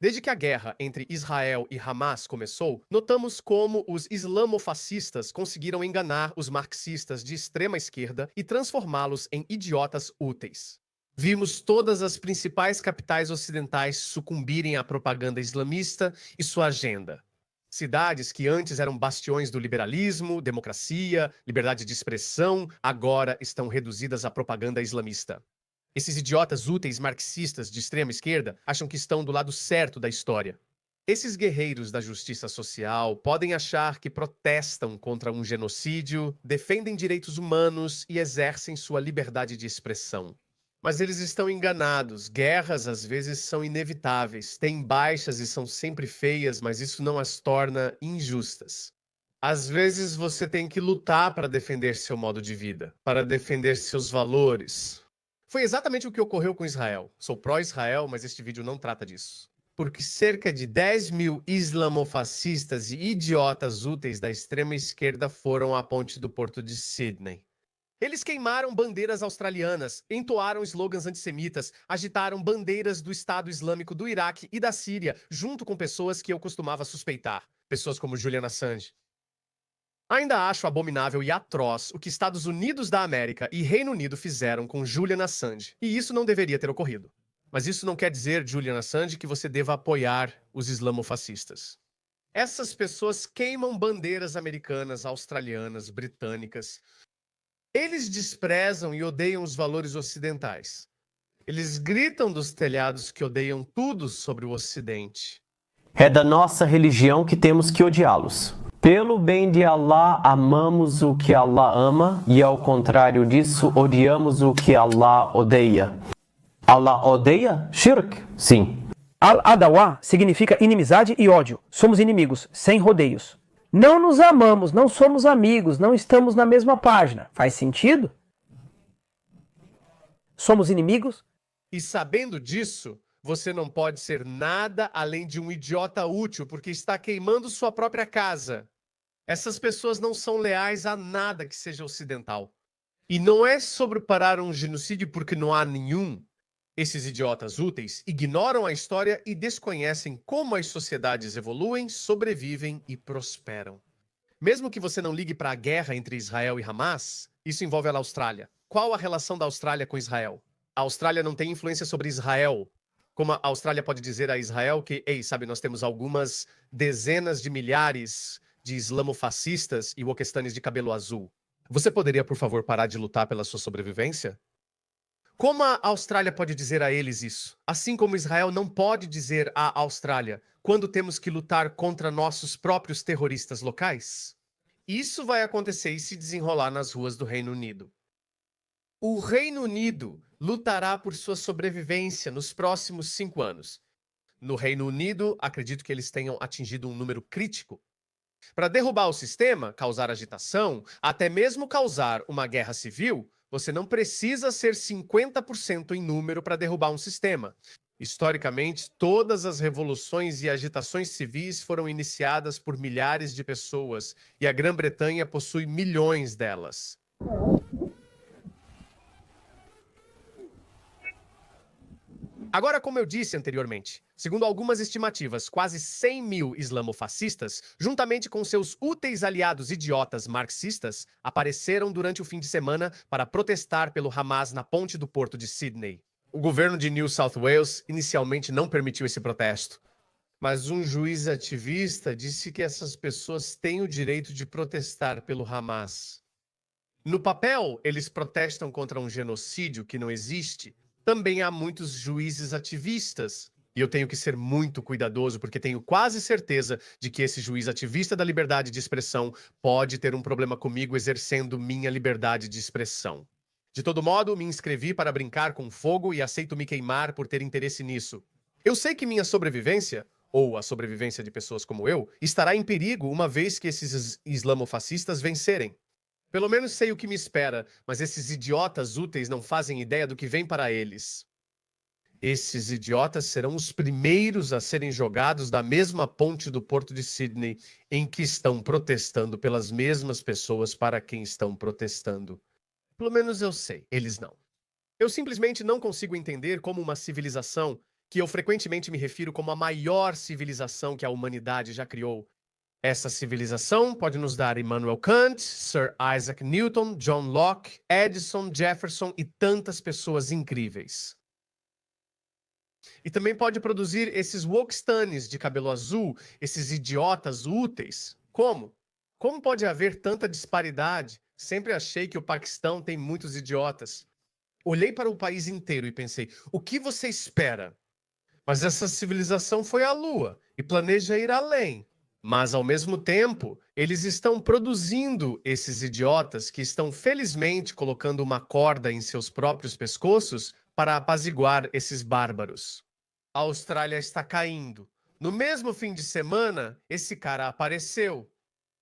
Desde que a guerra entre Israel e Hamas começou, notamos como os islamofascistas conseguiram enganar os marxistas de extrema esquerda e transformá-los em idiotas úteis. Vimos todas as principais capitais ocidentais sucumbirem à propaganda islamista e sua agenda. Cidades que antes eram bastiões do liberalismo, democracia, liberdade de expressão, agora estão reduzidas à propaganda islamista. Esses idiotas úteis marxistas de extrema esquerda acham que estão do lado certo da história. Esses guerreiros da justiça social podem achar que protestam contra um genocídio, defendem direitos humanos e exercem sua liberdade de expressão. Mas eles estão enganados. Guerras às vezes são inevitáveis, têm baixas e são sempre feias, mas isso não as torna injustas. Às vezes você tem que lutar para defender seu modo de vida, para defender seus valores. Foi exatamente o que ocorreu com Israel. Sou pró-Israel, mas este vídeo não trata disso. Porque cerca de 10.000 islamofascistas e idiotas úteis da extrema esquerda foram à ponte do porto de Sydney. Eles queimaram bandeiras australianas, entoaram slogans antissemitas, agitaram bandeiras do Estado Islâmico do Iraque e da Síria, junto com pessoas que eu costumava suspeitar, pessoas como Julian Assange. Ainda acho abominável e atroz o que Estados Unidos da América e Reino Unido fizeram com Julian Assange, e isso não deveria ter ocorrido. Mas isso não quer dizer, Julian Assange, que você deva apoiar os islamofascistas. Essas pessoas queimam bandeiras americanas, australianas, britânicas. Eles desprezam e odeiam os valores ocidentais. Eles gritam dos telhados que odeiam tudo sobre o Ocidente. É da nossa religião que temos que odiá-los. Pelo bem de Allah, amamos o que Allah ama, e ao contrário disso, odiamos o que Allah odeia. Allah odeia shirk? Sim. Al-Adawa significa inimizade e ódio. Somos inimigos, sem rodeios. Não nos amamos, não somos amigos, não estamos na mesma página. Faz sentido? Somos inimigos? E sabendo disso, você não pode ser nada além de um idiota útil porque está queimando sua própria casa. Essas pessoas não são leais a nada que seja ocidental. E não é sobre parar um genocídio porque não há nenhum. Esses idiotas úteis ignoram a história e desconhecem como as sociedades evoluem, sobrevivem e prosperam. Mesmo que você não ligue para a guerra entre Israel e Hamas, isso envolve a Austrália. Qual a relação da Austrália com Israel? A Austrália não tem influência sobre Israel. Como a Austrália pode dizer a Israel que, sabe, nós temos algumas dezenas de milhares de islamofascistas e wokestanes de cabelo azul. Você poderia, por favor, parar de lutar pela sua sobrevivência? Como a Austrália pode dizer a eles isso? Assim como Israel não pode dizer à Austrália quando temos que lutar contra nossos próprios terroristas locais? Isso vai acontecer e se desenrolar nas ruas do Reino Unido. O Reino Unido lutará por sua sobrevivência nos próximos 5 anos. No Reino Unido, acredito que eles tenham atingido um número crítico. Para derrubar o sistema, causar agitação, até mesmo causar uma guerra civil, você não precisa ser 50% em número para derrubar um sistema. Historicamente, todas as revoluções e agitações civis foram iniciadas por milhares de pessoas, e a Grã-Bretanha possui milhões delas. Agora, como eu disse anteriormente, segundo algumas estimativas, quase 100.000 islamofascistas, juntamente com seus úteis aliados idiotas marxistas, apareceram durante o fim de semana para protestar pelo Hamas na ponte do porto de Sydney. O governo de New South Wales inicialmente não permitiu esse protesto, mas um juiz ativista disse que essas pessoas têm o direito de protestar pelo Hamas. No papel, eles protestam contra um genocídio que não existe. Também há muitos juízes ativistas. E eu tenho que ser muito cuidadoso, porque tenho quase certeza de que esse juiz ativista da liberdade de expressão pode ter um problema comigo exercendo minha liberdade de expressão. De todo modo, me inscrevi para brincar com fogo e aceito me queimar por ter interesse nisso. Eu sei que minha sobrevivência, ou a sobrevivência de pessoas como eu, estará em perigo uma vez que esses islamofascistas vencerem. Pelo menos sei o que me espera, mas esses idiotas úteis não fazem ideia do que vem para eles. Esses idiotas serão os primeiros a serem jogados da mesma ponte do porto de Sydney em que estão protestando pelas mesmas pessoas para quem estão protestando. Pelo menos eu sei, eles não. Eu simplesmente não consigo entender como uma civilização que eu frequentemente me refiro como a maior civilização que a humanidade já criou. Essa civilização pode nos dar Immanuel Kant, Sir Isaac Newton, John Locke, Edison, Jefferson e tantas pessoas incríveis. E também pode produzir esses wokestunners de cabelo azul, esses idiotas úteis. Como? Como pode haver tanta disparidade? Sempre achei que o Paquistão tem muitos idiotas. Olhei para o país inteiro e pensei, o que você espera? Mas essa civilização foi à Lua e planeja ir além. Mas, ao mesmo tempo, eles estão produzindo esses idiotas que estão felizmente colocando uma corda em seus próprios pescoços para apaziguar esses bárbaros. A Austrália está caindo. No mesmo fim de semana, esse cara apareceu.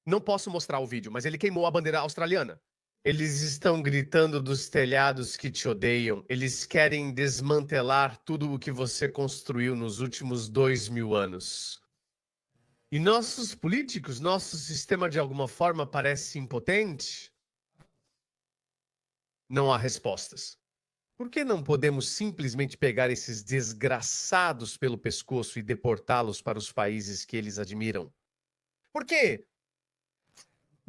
Não posso mostrar o vídeo, mas ele queimou a bandeira australiana. Eles estão gritando dos telhados que te odeiam. Eles querem desmantelar tudo o que você construiu nos últimos 2000 anos. E nossos políticos, nosso sistema de alguma forma parece impotente? Não há respostas. Por que não podemos simplesmente pegar esses desgraçados pelo pescoço e deportá-los para os países que eles admiram? Por quê?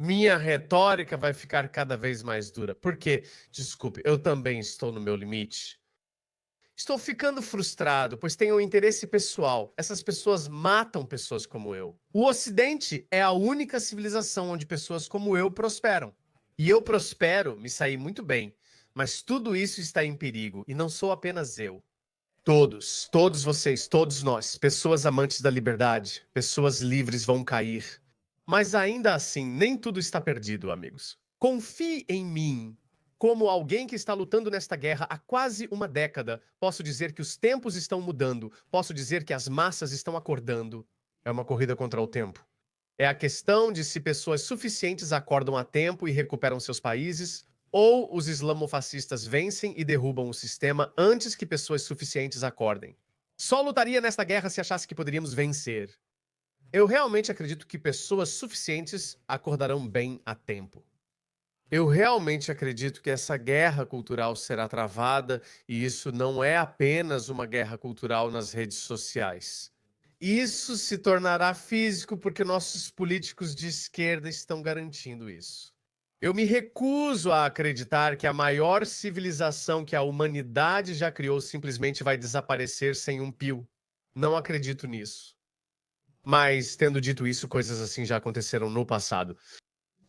Minha retórica vai ficar cada vez mais dura. Porque, desculpe, eu também estou no meu limite. Estou ficando frustrado, pois tenho um interesse pessoal. Essas pessoas matam pessoas como eu. O Ocidente é a única civilização onde pessoas como eu prosperam. E eu prospero, me saí muito bem. Mas tudo isso está em perigo, e não sou apenas eu. Todos vocês, todos nós, pessoas amantes da liberdade, pessoas livres vão cair. Mas ainda assim, nem tudo está perdido, amigos. Confie em mim. Como alguém que está lutando nesta guerra há quase uma década, posso dizer que os tempos estão mudando, posso dizer que as massas estão acordando. É uma corrida contra o tempo. É a questão de se pessoas suficientes acordam a tempo e recuperam seus países, ou os islamofascistas vencem e derrubam o sistema antes que pessoas suficientes acordem. Só lutaria nesta guerra se achasse que poderíamos vencer. Eu realmente acredito que pessoas suficientes acordarão bem a tempo. Eu realmente acredito que essa guerra cultural será travada, e isso não é apenas uma guerra cultural nas redes sociais. Isso se tornará físico porque nossos políticos de esquerda estão garantindo isso. Eu me recuso a acreditar que a maior civilização que a humanidade já criou simplesmente vai desaparecer sem um pio. Não acredito nisso. Mas, tendo dito isso, coisas assim já aconteceram no passado.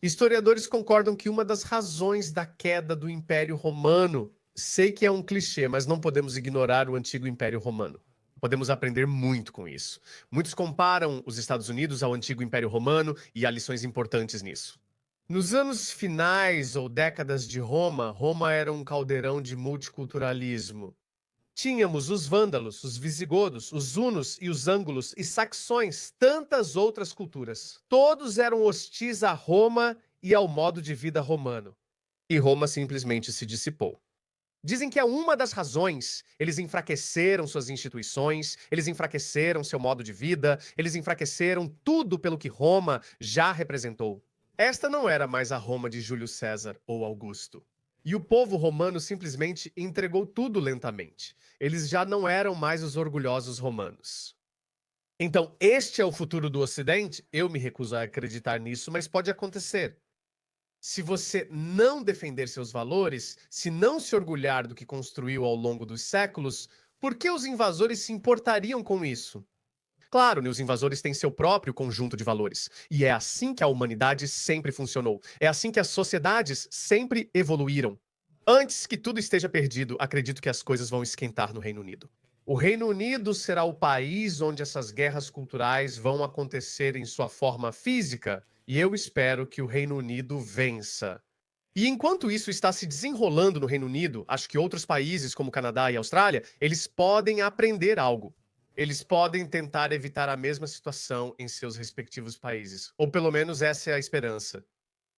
Historiadores concordam que uma das razões da queda do Império Romano, sei que é um clichê, mas não podemos ignorar o antigo Império Romano. Podemos aprender muito com isso. Muitos comparam os Estados Unidos ao antigo Império Romano e há lições importantes nisso. Nos anos finais ou décadas de Roma, Roma era um caldeirão de multiculturalismo. Tínhamos os vândalos, os visigodos, os hunos e os ângulos e saxões, tantas outras culturas. Todos eram hostis a Roma e ao modo de vida romano. E Roma simplesmente se dissipou. Dizem que é uma das razões. Eles enfraqueceram suas instituições, eles enfraqueceram seu modo de vida, eles enfraqueceram tudo pelo que Roma já representou. Esta não era mais a Roma de Júlio César ou Augusto. E o povo romano simplesmente entregou tudo lentamente. Eles já não eram mais os orgulhosos romanos. Então, este é o futuro do Ocidente? Eu me recuso a acreditar nisso, mas pode acontecer. Se você não defender seus valores, se não se orgulhar do que construiu ao longo dos séculos, por que os invasores se importariam com isso? Claro, os invasores têm seu próprio conjunto de valores. E é assim que a humanidade sempre funcionou. É assim que as sociedades sempre evoluíram. Antes que tudo esteja perdido, acredito que as coisas vão esquentar no Reino Unido. O Reino Unido será o país onde essas guerras culturais vão acontecer em sua forma física, e eu espero que o Reino Unido vença. E enquanto isso está se desenrolando no Reino Unido, acho que outros países como Canadá e Austrália, eles podem aprender algo. Eles podem tentar evitar a mesma situação em seus respectivos países. Ou pelo menos essa é a esperança.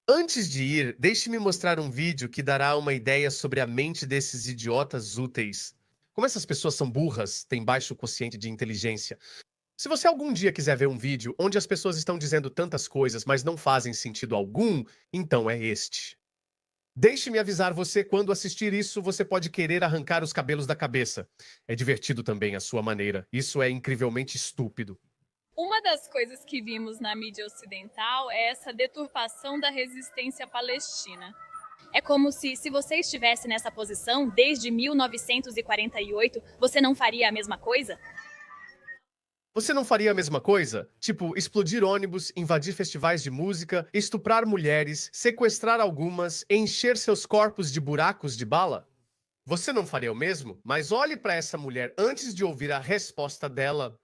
Antes de ir, deixe-me mostrar um vídeo que dará uma ideia sobre a mente desses idiotas úteis. Como essas pessoas são burras, têm baixo quociente de inteligência. Se você algum dia quiser ver um vídeo onde as pessoas estão dizendo tantas coisas, mas não fazem sentido algum, então é este. Deixe-me avisar você, quando assistir isso, você pode querer arrancar os cabelos da cabeça. É divertido também à sua maneira. Isso é incrivelmente estúpido. Uma das coisas que vimos na mídia ocidental é essa deturpação da resistência palestina. É como se você estivesse nessa posição desde 1948, você não faria a mesma coisa? Você não faria a mesma coisa? Tipo, explodir ônibus, invadir festivais de música, estuprar mulheres, sequestrar algumas, encher seus corpos de buracos de bala? Você não faria o mesmo? Mas olhe para essa mulher antes de ouvir a resposta dela.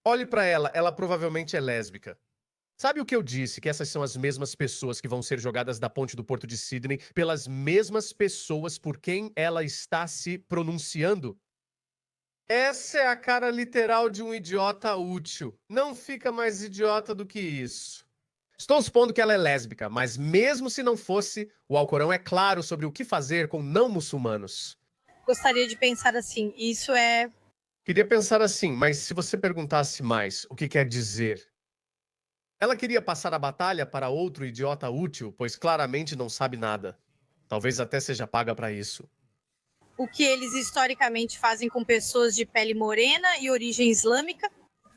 Olhe para ela, ela provavelmente é lésbica. Sabe o que eu disse? Que essas são as mesmas pessoas que vão ser jogadas da ponte do Porto de Sydney pelas mesmas pessoas por quem ela está se pronunciando? Essa é a cara literal de um idiota útil. Não fica mais idiota do que isso. Estou supondo que ela é lésbica, mas mesmo se não fosse, o Alcorão é claro sobre o que fazer com não muçulmanos. Gostaria de pensar assim, isso é... Queria pensar assim, mas se você perguntasse mais, o que quer dizer? Ela queria passar a batalha para outro idiota útil, pois claramente não sabe nada. Talvez até seja paga para isso. o que eles historicamente fazem com pessoas de pele morena e origem islâmica.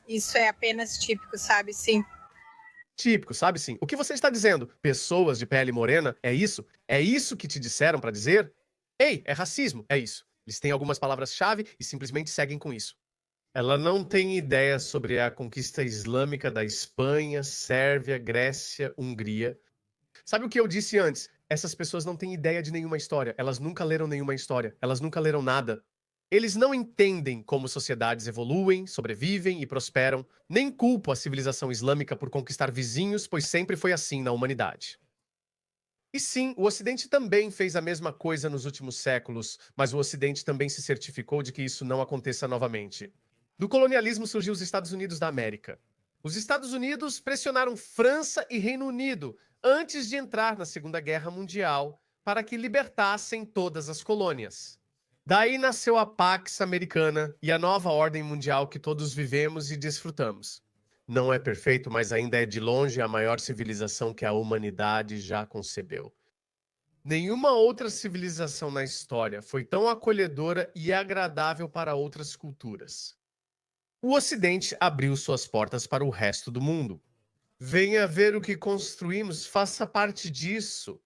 Isso é apenas típico, sabe? Sim. Típico, sabe sim. O que você está dizendo? Pessoas de pele morena? É isso? É isso que te disseram para dizer? Ei, é racismo. É isso. Eles têm algumas palavras-chave e simplesmente seguem com isso. Ela não tem ideia sobre a conquista islâmica da Espanha, Sérvia, Grécia, Hungria. Sabe o que eu disse antes? Essas pessoas não têm ideia de nenhuma história. Elas nunca leram nenhuma história. Elas nunca leram nada. Eles não entendem como sociedades evoluem, sobrevivem e prosperam, nem culpam a civilização islâmica por conquistar vizinhos, pois sempre foi assim na humanidade. E sim, o Ocidente também fez a mesma coisa nos últimos séculos, mas o Ocidente também se certificou de que isso não aconteça novamente. Do colonialismo surgiu os Estados Unidos da América. Os Estados Unidos pressionaram França e Reino Unido antes de entrar na Segunda Guerra Mundial para que libertassem todas as colônias. Daí nasceu a Pax Americana e a nova ordem mundial que todos vivemos e desfrutamos. Não é perfeito, mas ainda é de longe a maior civilização que a humanidade já concebeu. Nenhuma outra civilização na história foi tão acolhedora e agradável para outras culturas. O Ocidente abriu suas portas para o resto do mundo. Venha ver o que construímos, faça parte disso.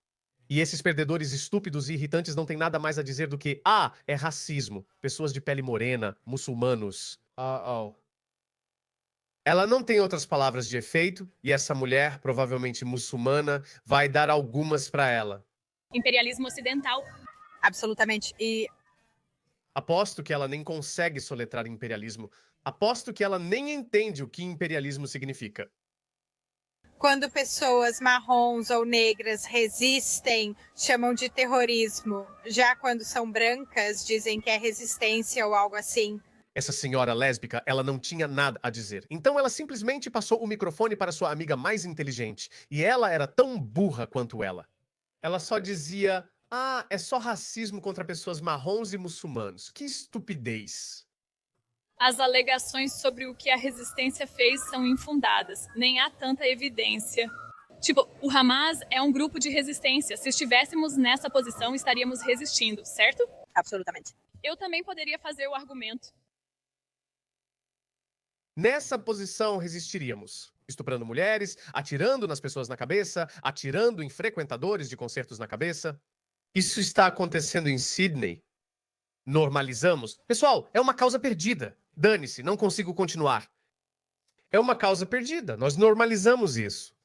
E esses perdedores estúpidos e irritantes não têm nada mais a dizer do que é racismo, pessoas de pele morena, muçulmanos. Ela não tem outras palavras de efeito, e essa mulher, provavelmente muçulmana, vai dar algumas para ela. Imperialismo ocidental. Absolutamente. E Aposto que ela nem consegue soletrar imperialismo. Aposto que ela nem entende o que imperialismo significa. quando pessoas marrons ou negras resistem, chamam de terrorismo. Já quando são brancas, dizem que é resistência ou algo assim. Essa senhora lésbica, ela não tinha nada a dizer. Então ela simplesmente passou o microfone para sua amiga mais inteligente. E ela era tão burra quanto ela. Ela só dizia: é só racismo contra pessoas marrons e muçulmanos. Que estupidez. As alegações sobre o que a resistência fez são infundadas. Nem há tanta evidência. Tipo, o Hamas é um grupo de resistência. Se estivéssemos nessa posição, estaríamos resistindo, certo? Absolutamente. Eu também poderia fazer o argumento. Nessa posição resistiríamos. Estuprando mulheres, atirando nas pessoas na cabeça, atirando em frequentadores de concertos na cabeça. Isso está acontecendo em Sydney. Normalizamos. Pessoal, é uma causa perdida. Dane-se, não consigo continuar. É uma causa perdida. Nós normalizamos isso.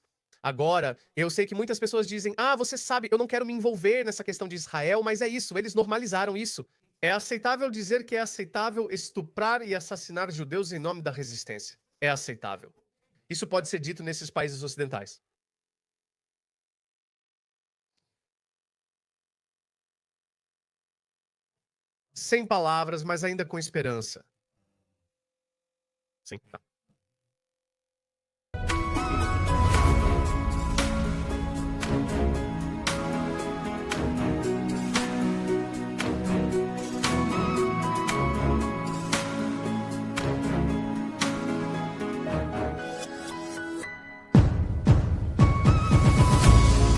Agora, eu sei que muitas pessoas dizem: você sabe, eu não quero me envolver nessa questão de Israel, mas é isso, eles normalizaram isso. É aceitável dizer que é aceitável estuprar e assassinar judeus em nome da resistência. É aceitável. Isso pode ser dito nesses países ocidentais. Sem palavras, mas ainda com esperança. Sim, tá.